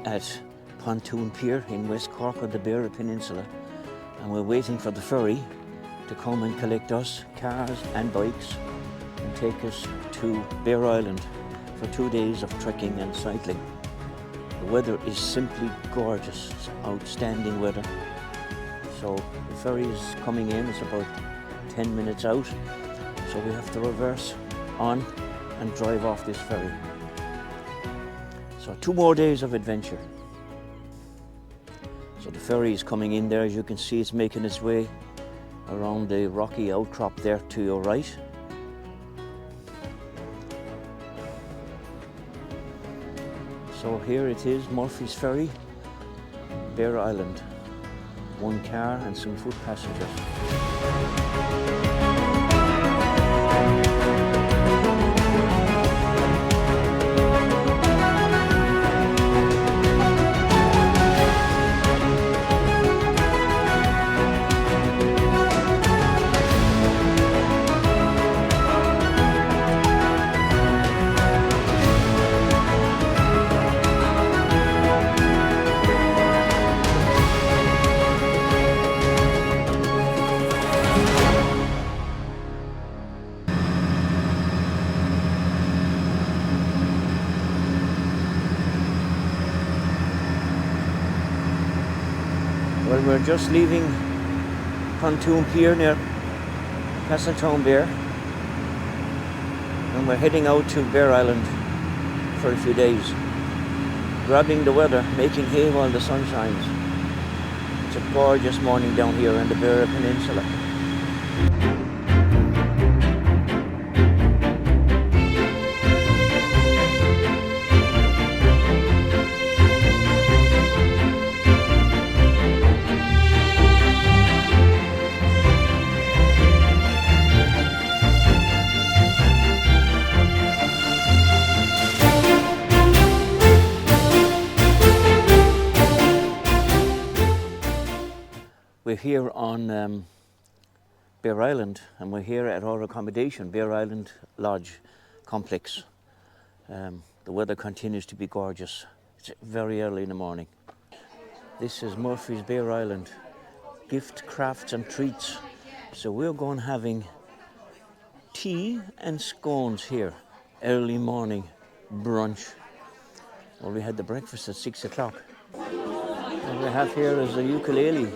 At Pontoon Pier in West Cork on the Bere Peninsula, and we're waiting for the ferry to come and collect us, cars and bikes, and take us to Bere Island for 2 days of trekking and cycling. The weather is simply gorgeous, it's outstanding weather. So the ferry is coming in, it's about 10 minutes out, so we have to reverse on and drive off this ferry. So 2 more days of adventure. So the ferry is coming in there, as you can see, it's making its way around the rocky outcrop there to your right. So here it is, Murphy's Ferry, Bere Island. 1 car and some foot passengers. Well, we're just leaving Pontoon Pier near Castletownbere, and we're heading out to Bere Island for a few days, grabbing the weather, making hay while the sun shines. It's a gorgeous morning down here in the Bere Peninsula. We're here on Bere Island, and we're here at our accommodation, Bere Island Lodge Complex. The weather continues to be gorgeous. It's very early in the morning. This is Murphy's Bere Island, gift, crafts and treats. So we're going having tea and scones here, early morning brunch. Well, we had the breakfast at 6 o'clock. What we have here is a ukulele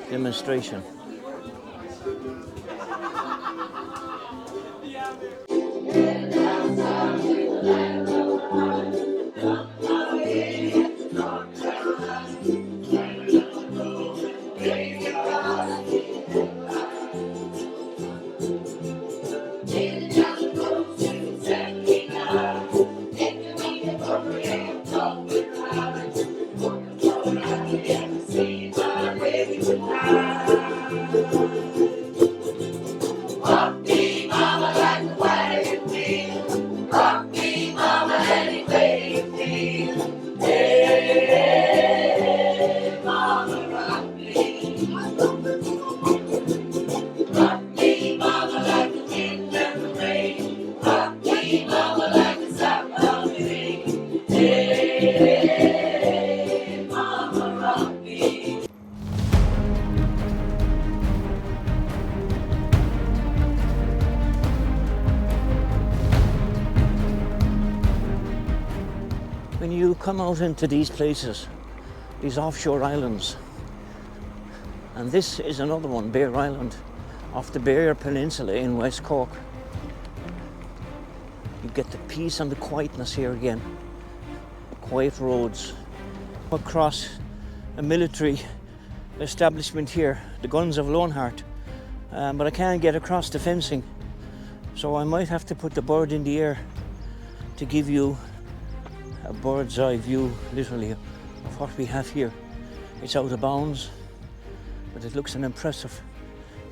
demonstration. When you come out into these places, these offshore islands, and this is another one, Bere Island, off the Bere Peninsula in West Cork, you get the peace and the quietness here again. Quiet roads. Across a military establishment here, the guns of Lonart, but I can't get across the fencing, so I might have to put the bird in the air to give you a bird's eye view, literally, of what we have here. It's out of bounds, but it looks an impressive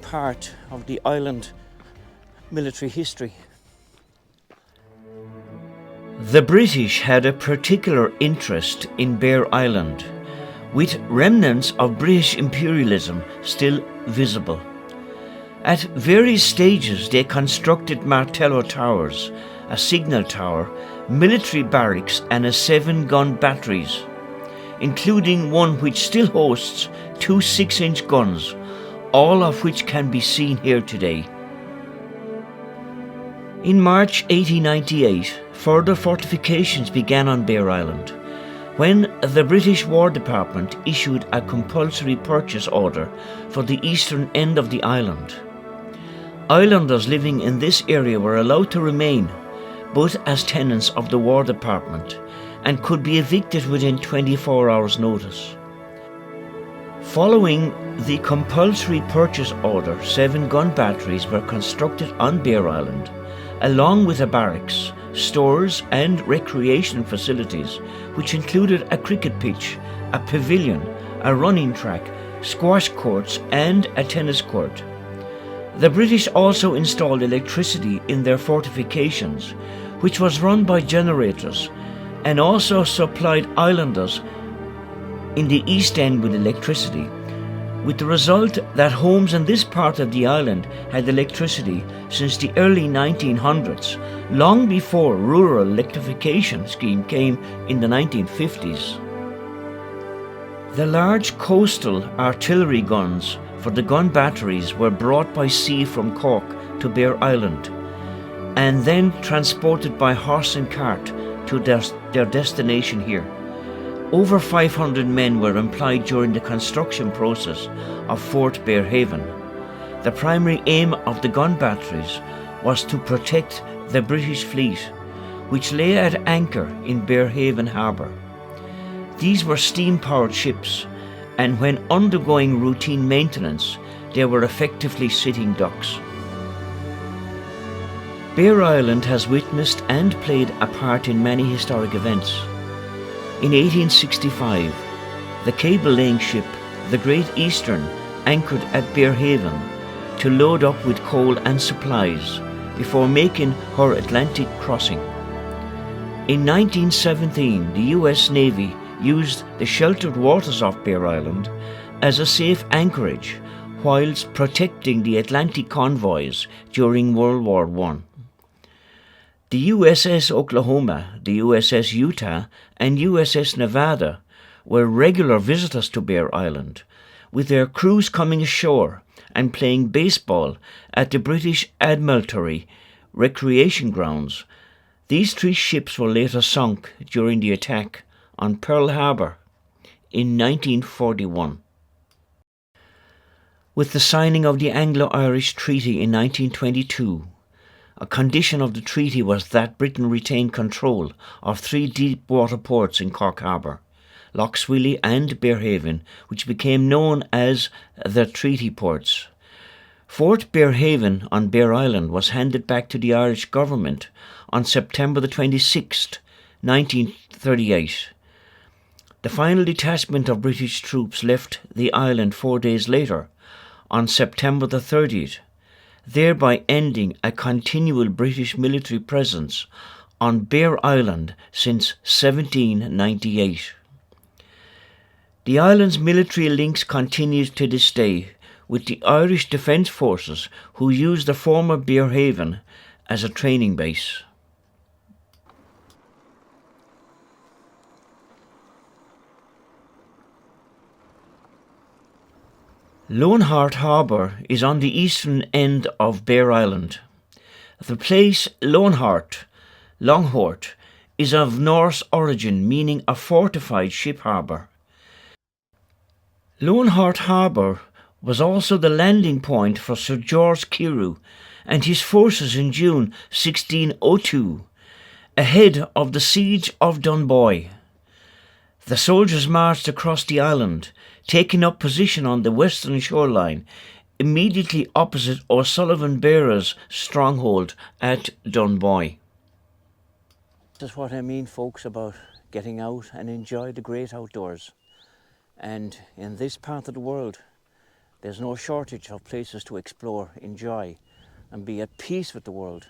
part of the island military history. The British had a particular interest in Bere Island with remnants of British imperialism still visible. At various stages they constructed Martello towers, a signal tower, military barracks and a 7-gun batteries, including one which still hosts 2 6-inch guns, all of which can be seen here today. In March 1898, further fortifications began on Bere Island, when the British War Department issued a compulsory purchase order for the eastern end of the island. Islanders living in this area were allowed to remain, but as tenants of the War Department, and could be evicted within 24 hours' notice. Following the compulsory purchase order, 7-gun batteries were constructed on Bere Island, along with a barracks, stores and recreation facilities, which included a cricket pitch, a pavilion, a running track, squash courts and a tennis court. The British also installed electricity in their fortifications, which was run by generators, and also supplied islanders in the east end with electricity, with the result that homes in this part of the island had electricity since the early 1900s, long before rural electrification scheme came in the 1950s. The large coastal artillery guns for the gun batteries were brought by sea from Cork to Bere Island, and then transported by horse and cart to their destination here. Over 500 men were employed during the construction process of Fort Berehaven. The primary aim of the gun batteries was to protect the British fleet, which lay at anchor in Berehaven harbour. These were steam-powered ships, and when undergoing routine maintenance, they were effectively sitting ducks. Bere Island has witnessed and played a part in many historic events. In 1865, the cable-laying ship, the Great Eastern, anchored at Berehaven to load up with coal and supplies before making her Atlantic crossing. In 1917, the US Navy used the sheltered waters of Bere Island as a safe anchorage whilst protecting the Atlantic convoys during World War I. The USS Oklahoma, the USS Utah and USS Nevada were regular visitors to Bere Island, with their crews coming ashore and playing baseball at the British Admiralty recreation grounds. These 3 ships were later sunk during the attack on Pearl Harbor in 1941. With the signing of the Anglo-Irish Treaty in 1922, a condition of the treaty was that Britain retain control of 3 deep-water ports in Cork Harbour, Lough Swilly and Berehaven, which became known as the Treaty Ports. Fort Berehaven on Bere Island was handed back to the Irish government on September the 26th, 1938. The final detachment of British troops left the island 4 days later, on September the 30th, thereby ending a continual British military presence on Bere Island since 1798. The island's military links continue to this day with the Irish Defence Forces, who use the former Berehaven as a training base. Lonart Harbour is on the eastern end of Bere Island. The place Lonart, is of Norse origin, meaning a fortified ship harbour. Lonart Harbour was also the landing point for Sir George Carew and his forces in June 1602, ahead of the siege of Dunboy. The soldiers marched across the island, taking up position on the western shoreline, immediately opposite O'Sullivan Beara's stronghold at Dunboy. This is what I mean, folks, about getting out and enjoy the great outdoors. And in this part of the world, there's no shortage of places to explore, enjoy, and be at peace with the world.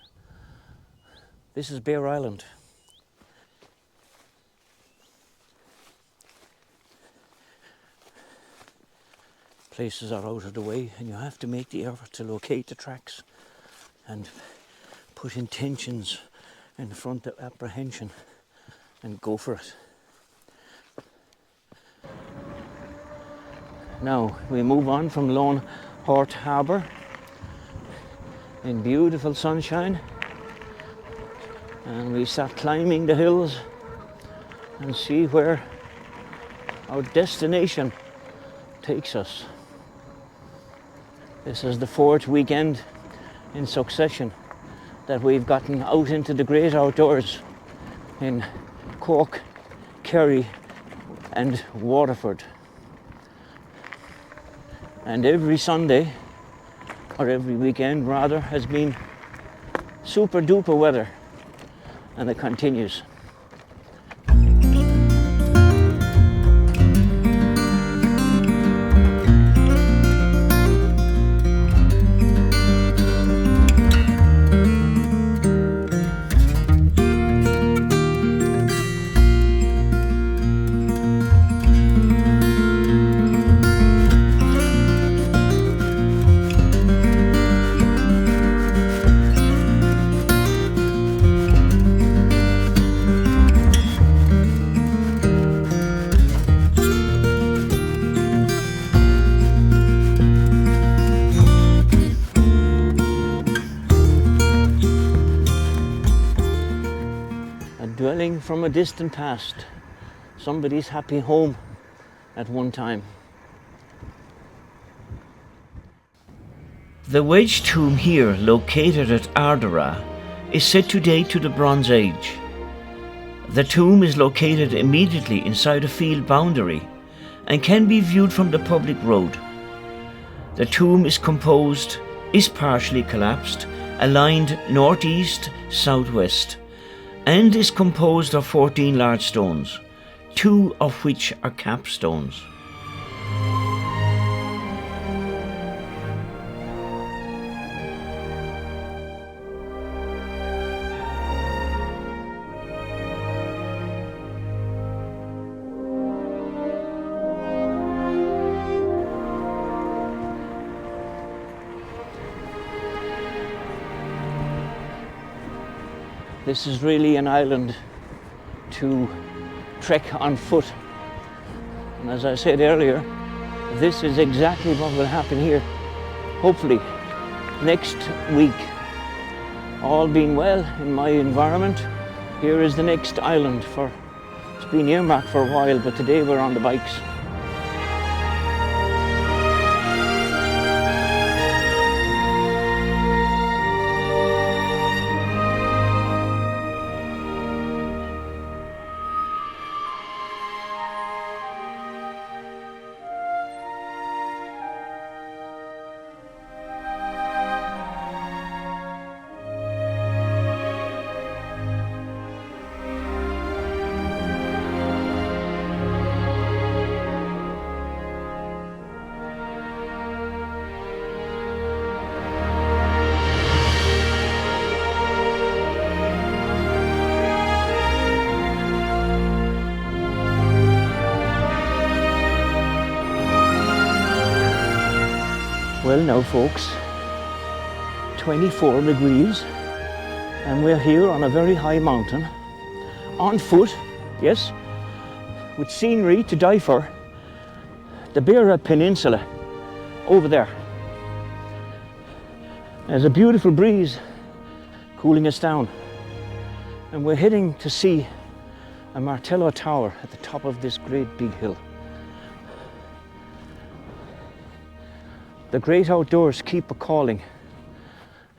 This is Bere Island. places are out of the way, and you have to make the effort to locate the tracks and put intentions in front of apprehension and go for it. Now we move on from Lonart Harbour in beautiful sunshine, and we start climbing the hills and see where our destination takes us. This is the 4th weekend in succession that we've gotten out into the great outdoors in Cork, Kerry and Waterford. And every Sunday, or every weekend rather, has been super duper weather, and it continues. Dwelling from a distant past, somebody's happy home at one time. The wedge tomb here, located at Ardara, is said to date to the Bronze Age. The tomb is located immediately inside a field boundary and can be viewed from the public road. The tomb is partially collapsed, aligned northeast-southwest, and is composed of 14 large stones, 2 of which are capstones. This is really an island to trek on foot. And as I said earlier, this is exactly what will happen here. Hopefully, next week, all being well in my environment, here is the next island. It's been earmarked for a while, but today we're on the bikes. Well now folks, 24 degrees and we're here on a very high mountain, on foot, yes, with scenery to die for, the Beara Peninsula over there. There's a beautiful breeze cooling us down, and we're heading to see a Martello tower at the top of this great big hill. The great outdoors keep a-calling,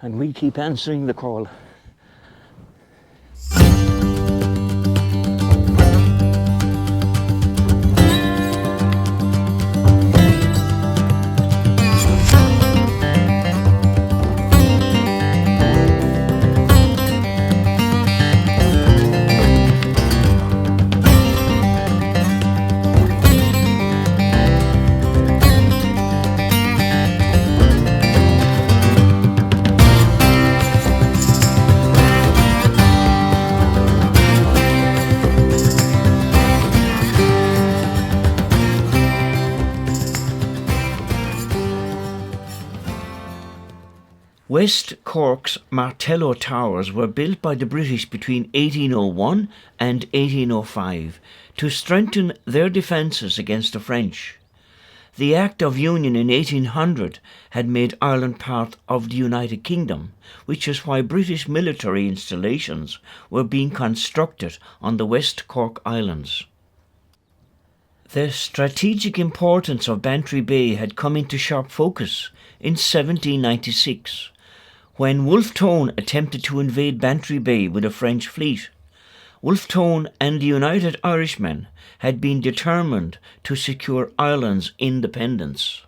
and we keep answering the call. West Cork's Martello towers were built by the British between 1801 and 1805 to strengthen their defences against the French. The Act of Union in 1800 had made Ireland part of the United Kingdom, which is why British military installations were being constructed on the West Cork Islands. The strategic importance of Bantry Bay had come into sharp focus in 1796, when Wolfe Tone attempted to invade Bantry Bay with a French fleet. Wolfe Tone and the United Irishmen had been determined to secure Ireland's independence.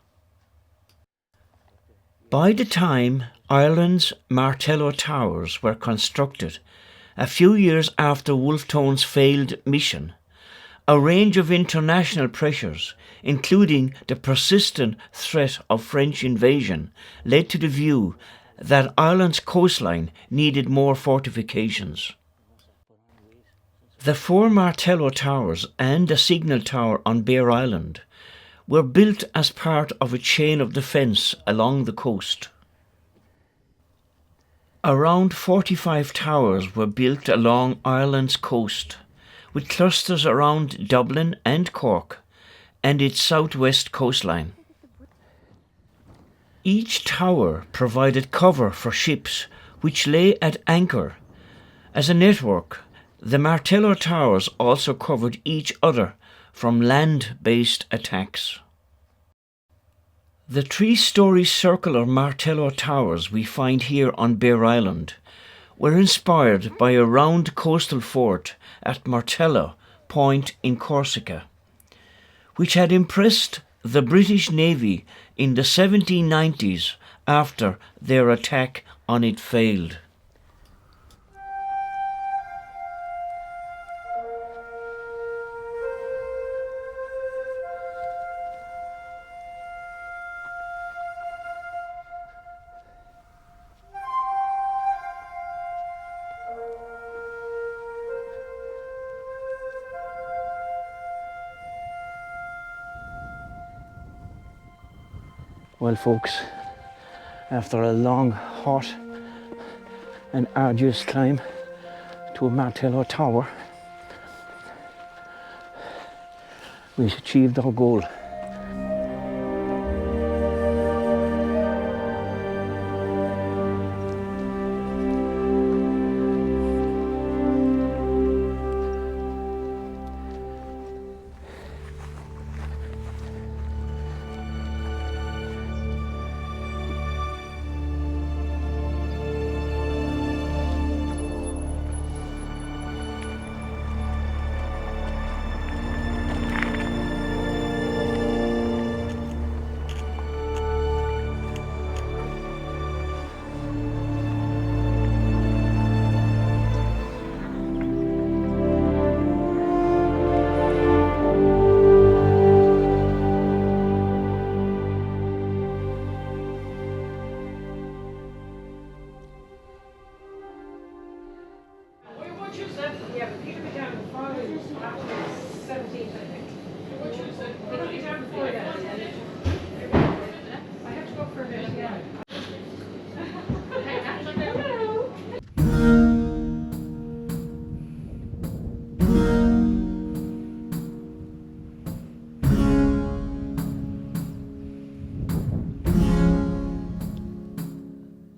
By the time Ireland's Martello towers were constructed, a few years after Wolfe Tone's failed mission, a range of international pressures, including the persistent threat of French invasion, led to the view that Ireland's coastline needed more fortifications. The 4 Martello towers and a signal tower on Bere Island were built as part of a chain of defence along the coast. Around 45 towers were built along Ireland's coast, with clusters around Dublin and Cork and its southwest coastline. Each tower provided cover for ships which lay at anchor. As a network, the Martello towers also covered each other from land-based attacks. The 3-storey circular Martello towers we find here on Bere Island were inspired by a round coastal fort at Martello Point in Corsica, which had impressed the British Navy in the 1790s after their attack on it failed. Well, folks, after a long, hot and arduous climb to a Martello tower, we've achieved our goal.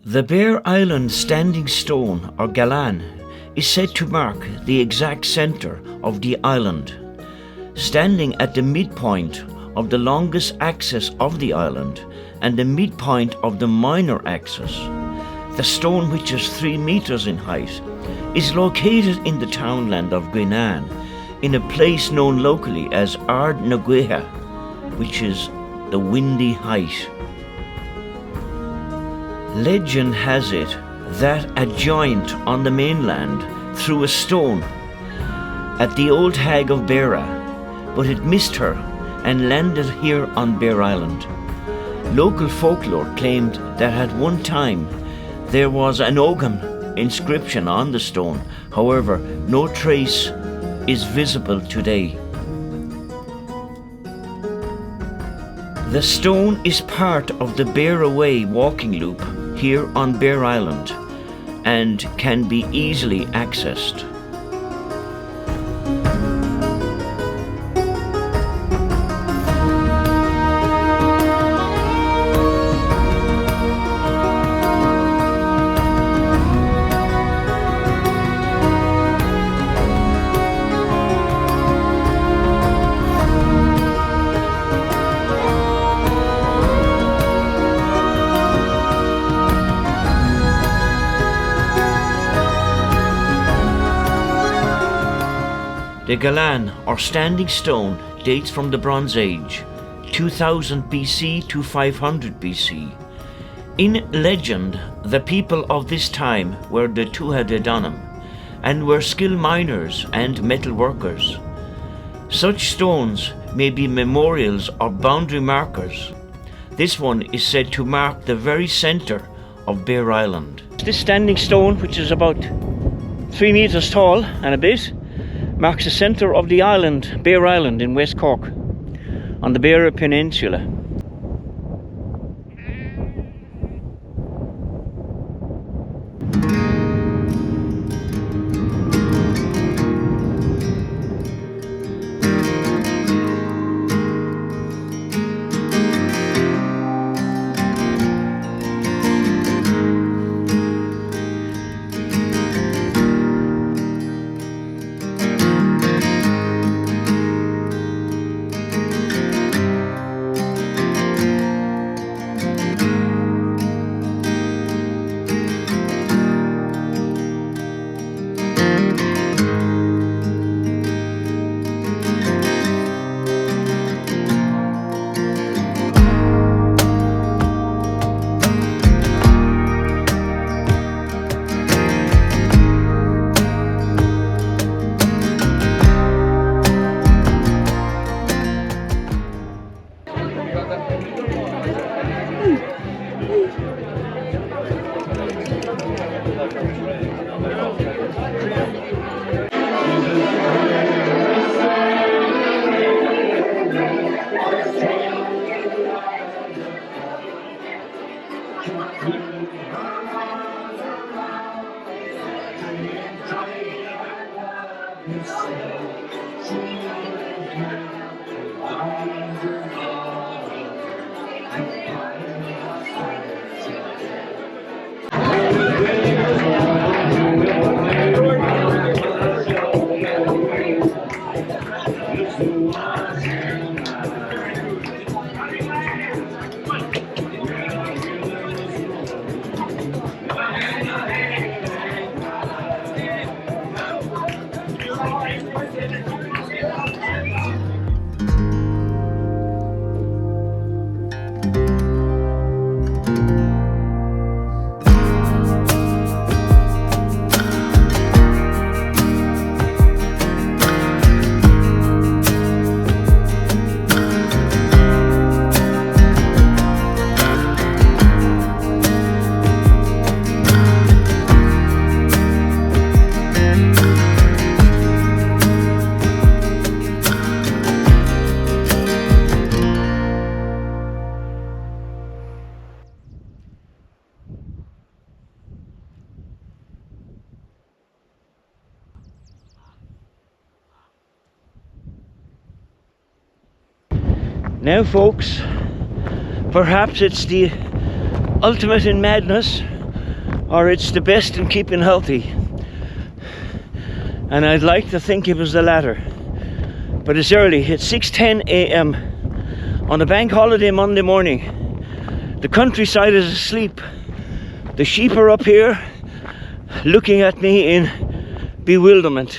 The Bere Island Standing Stone, or Galan, is said to mark the exact centre of the island. Standing at the midpoint of the longest axis of the island and the midpoint of the minor axis, the stone, which is 3 metres in height, is located in the townland of Gwynane, in a place known locally as Ard na Gaoithe, which is the Windy Height. Legend has it that a giant on the mainland threw a stone at the old hag of Beara, but it missed her and landed here on Bere Island. Local folklore claimed that at one time there was an Ogham inscription on the stone. However, no trace is visible today. The stone is part of the Beara Way walking loop here on Bere Island and can be easily accessed. The Galan, or standing stone, dates from the Bronze Age, 2000 BC to 500 BC. In legend, the people of this time were the Tuatha De Danann and were skilled miners and metal workers. Such stones may be memorials or boundary markers. This one is said to mark the very centre of Bere Island. This standing stone, which is about 3 metres tall and a bit, marks the centre of the island, Bere Island in West Cork, on the Beara Peninsula. Now folks, perhaps it's the ultimate in madness, or it's the best in keeping healthy. And I'd like to think it was the latter. But it's early, it's 6:10 a.m. on a bank holiday Monday morning. The countryside is asleep. The sheep are up here looking at me in bewilderment.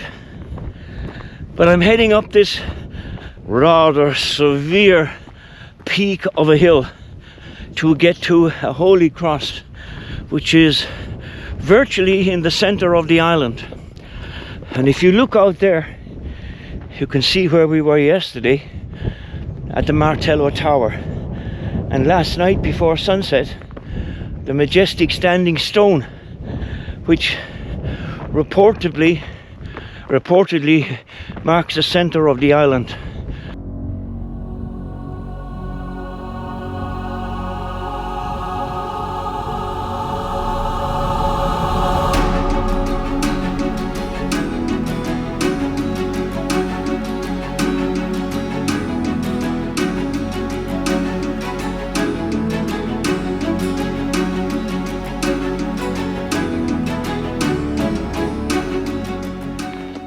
But I'm heading up this rather severe peak of a hill to get to a holy cross, which is virtually in the center of the island. And if you look out there, you can see where we were yesterday at the Martello Tower, and last night before sunset, the majestic standing stone, which reportedly marks the center of the island.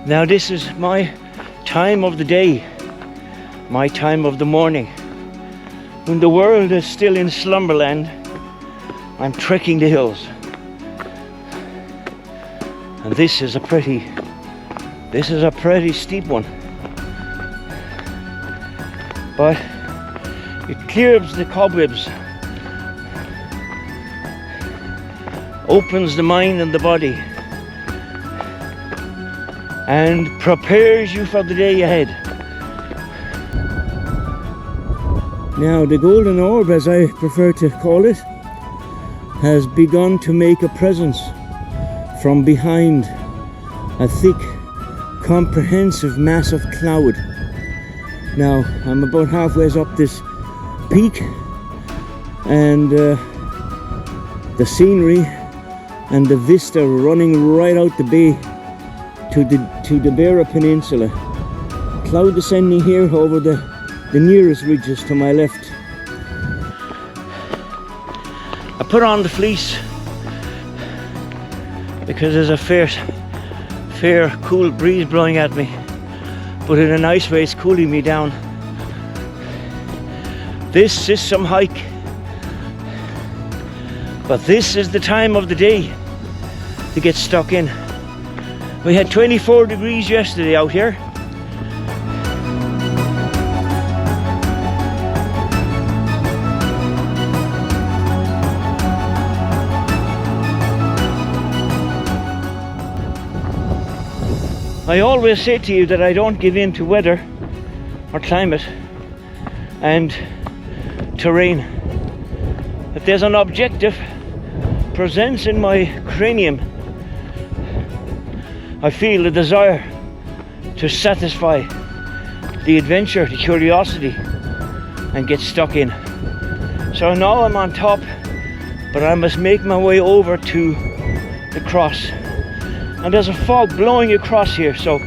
Now this is my time of the day, my time of the morning. When the world is still in slumberland, I'm trekking the hills. And this is a pretty steep one. But it clears the cobwebs, opens the mind and the body, and prepares you for the day ahead. Now the golden orb, as I prefer to call it, has begun to make a presence from behind a thick, comprehensive mass of cloud. Now I'm about halfway up this peak, and the scenery and the vista running right out the bay to the Bere Peninsula. Cloud descending here over the nearest ridges to my left. I put on the fleece because there's a fair cool breeze blowing at me, but in a nice way it's cooling me down. This is some hike, but this is the time of the day to get stuck in. We had 24 degrees yesterday out here. I always say to you that I don't give in to weather or climate and terrain. If there's an objective presents in my cranium, I feel a desire to satisfy the adventure, the curiosity, and get stuck in. So now I'm on top, but I must make my way over to the cross. And there's a fog blowing across here, so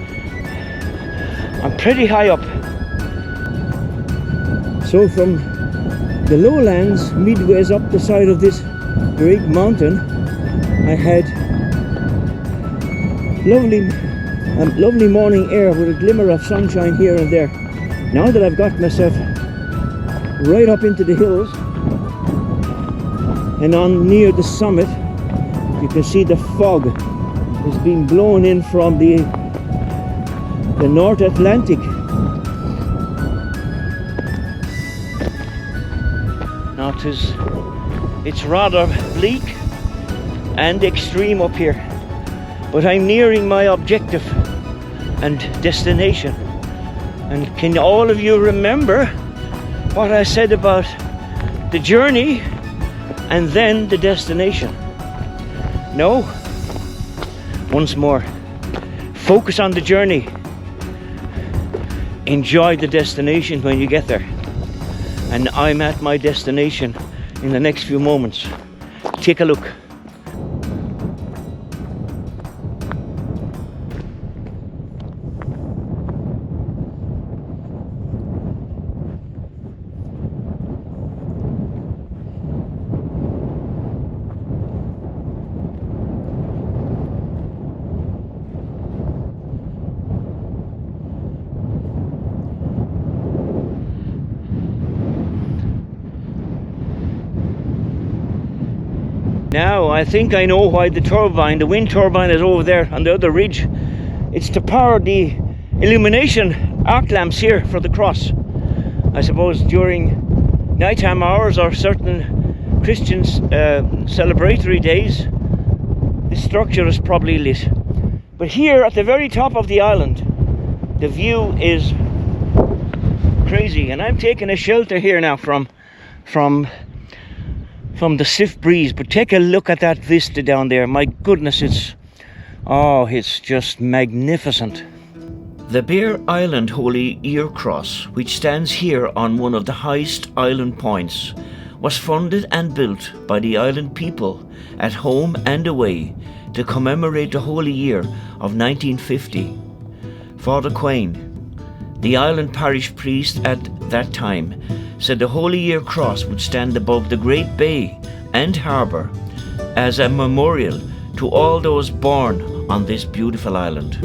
I'm pretty high up. So from the lowlands, midways up the side of this great mountain, I had lovely morning air with a glimmer of sunshine here and there. Now that I've got myself right up into the hills and on near the summit, you can see the fog is being blown in from the North Atlantic. Now it's rather bleak and extreme up here, but I'm nearing my objective and destination. And can all of you remember what I said about the journey and then the destination? No? Once more, focus on the journey. Enjoy the destination when you get there. And I'm at my destination in the next few moments. Take a look. Now I think I know why the wind turbine is over there on the other ridge. It's to power the illumination arc lamps here for the cross. I suppose during nighttime hours or certain Christians celebratory days, the structure is probably lit. But here at the very top of the island, the view is crazy, and I'm taking a shelter here now from the stiff breeze. But take a look at that vista down there. My goodness, it's just magnificent. The Bere Island Holy Year Cross, which stands here on one of the highest island points, was funded and built by the island people at home and away to commemorate the Holy Year of 1950. Father Quain, the island parish priest at that time, said the Holy Year Cross would stand above the great bay and harbour as a memorial to all those born on this beautiful island.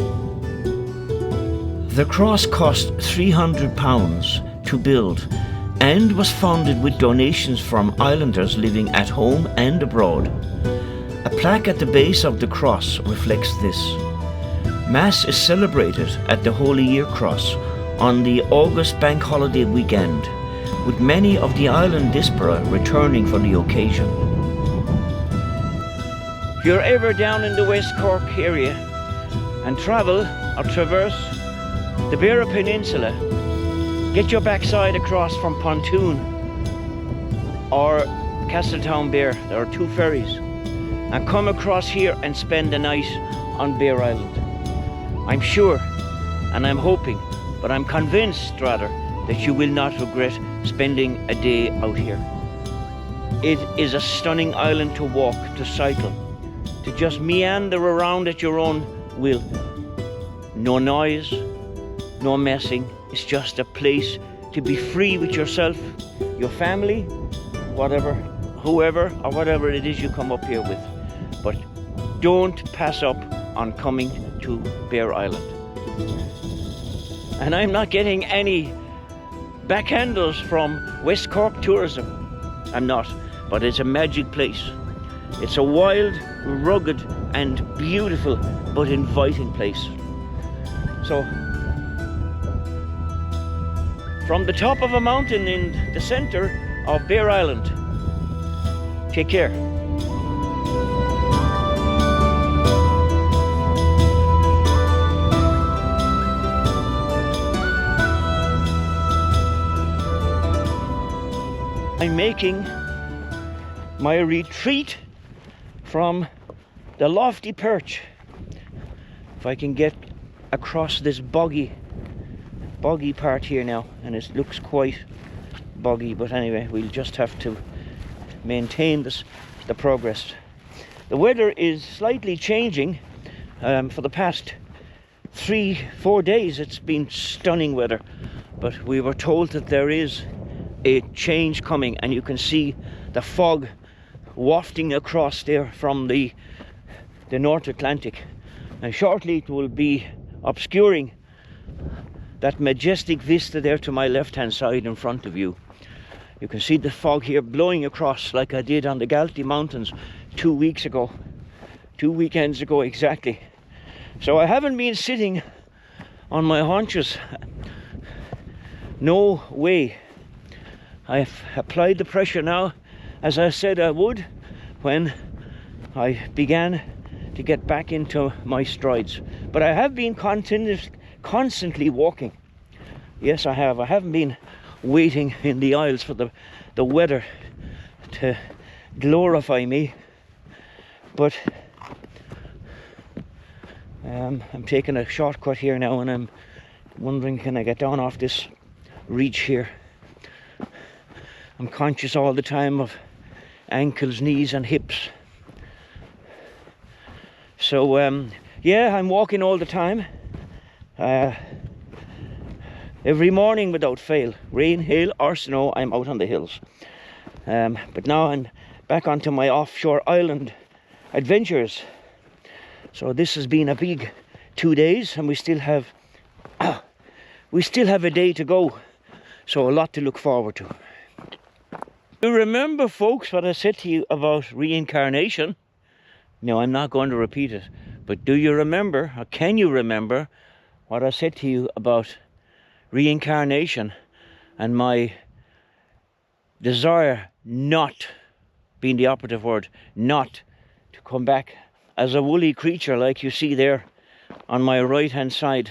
The cross cost £300 to build and was funded with donations from islanders living at home and abroad. A plaque at the base of the cross reflects this. Mass is celebrated at the Holy Year Cross on the August bank holiday weekend, with many of the island diaspora returning for the occasion. If you're ever down in the West Cork area and travel or traverse the Bere Peninsula, get your backside across from Pontoon or Castletown Bere. There are two ferries, and come across here and spend the night on Bere Island. I'm sure, and I'm hoping, but I'm convinced rather, that you will not regret spending a day out here. It is a stunning island to walk, to cycle, to just meander around at your own will. No noise, no messing. It's just a place to be free with yourself, your family, whatever, whoever or whatever it is you come up here with. But don't pass up on coming to Bere Island. And I'm not getting any backhandles from West Cork tourism. I'm not, but it's a magic place. It's a wild, rugged and beautiful but inviting place. So, from the top of a mountain in the center of Bere Island, take care. I'm making my retreat from the lofty perch. If I can get across this boggy part here now, and it looks quite boggy, but anyway, we'll just have to maintain the progress. The weather is slightly changing. For the past 3-4 days it's been stunning weather, but we were told that there is a change coming, and you can see the fog wafting across there from the North Atlantic, and shortly it will be obscuring that majestic vista there to my left hand side in front of you. You can see the fog here blowing across like I did on the Galtee Mountains 2 weeks ago, 2 weekends ago exactly. So I haven't been sitting on my haunches, no way. I've applied the pressure now, as I said I would when I began to get back into my strides. But I have been constantly walking. Yes, I have. I haven't been waiting in the aisles for the weather to glorify me. But I'm taking a shortcut here now, and I'm wondering, can I get down off this reach here? I'm conscious all the time of ankles, knees and hips. So yeah, I'm walking all the time. Every morning without fail. Rain, hail or snow, I'm out on the hills. But now I'm back onto my offshore island adventures. So this has been a big 2 days, and we still have a day to go. So a lot to look forward to. You remember, folks, what I said to you about reincarnation? No, I'm not going to repeat it. But do you remember, or can you remember, what I said to you about reincarnation and my desire not, being the operative word, not to come back as a woolly creature like you see there on my right hand side?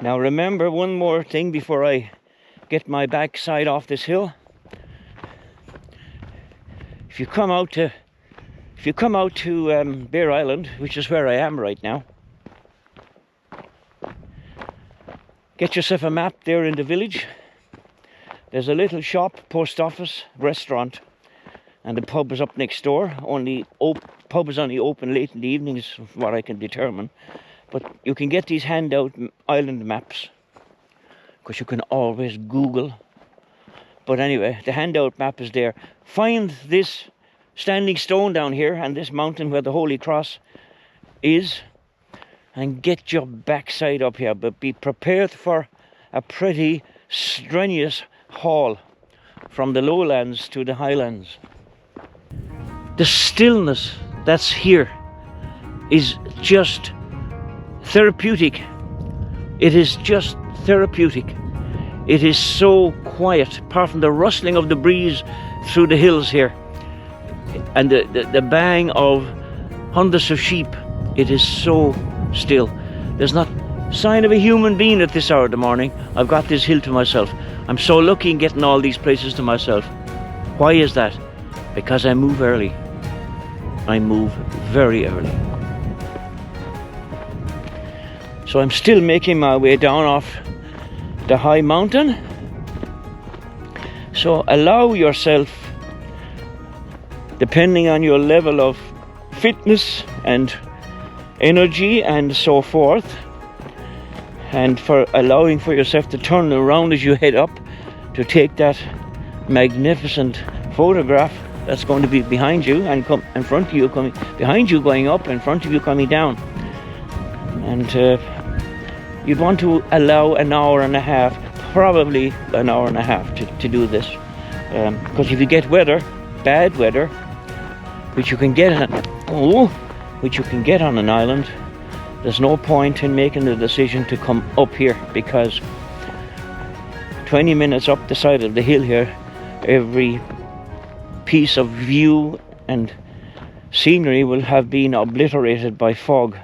Now remember one more thing before I get my backside off this hill. If you come out to Bere Island, which is where I am right now, get yourself a map there in the village. There's a little shop, post office, restaurant, and the pub is up next door. Pub is only open late in the evenings, from what I can determine. But you can get these handout island maps, because you can always Google. But anyway, the handout map is there. Find this standing stone down here and this mountain where the Holy Cross is, and get your backside up here, but be prepared for a pretty strenuous haul from the lowlands to the highlands. The stillness that's here is just therapeutic. It is just therapeutic. It is so quiet, apart from the rustling of the breeze through the hills here and the bang of hundreds of sheep. It is so still. There's not a sign of a human being at this hour of the morning. I've got this hill to myself. I'm so lucky in getting all these places to myself. Why is that? Because I move early. I move very early. So I'm still making my way down off the high mountain. So allow yourself, depending on your level of fitness and energy and so forth, and for allowing for yourself to turn around as you head up to take that magnificent photograph that's going to be behind you and come in front of you, coming behind you going up, in front of you coming down. And you'd want to allow an hour and a half, probably an hour and a half to do this, because if you get weather, bad weather, which you can get on an island, there's no point in making the decision to come up here, because 20 minutes up the side of the hill here, every piece of view and scenery will have been obliterated by fog.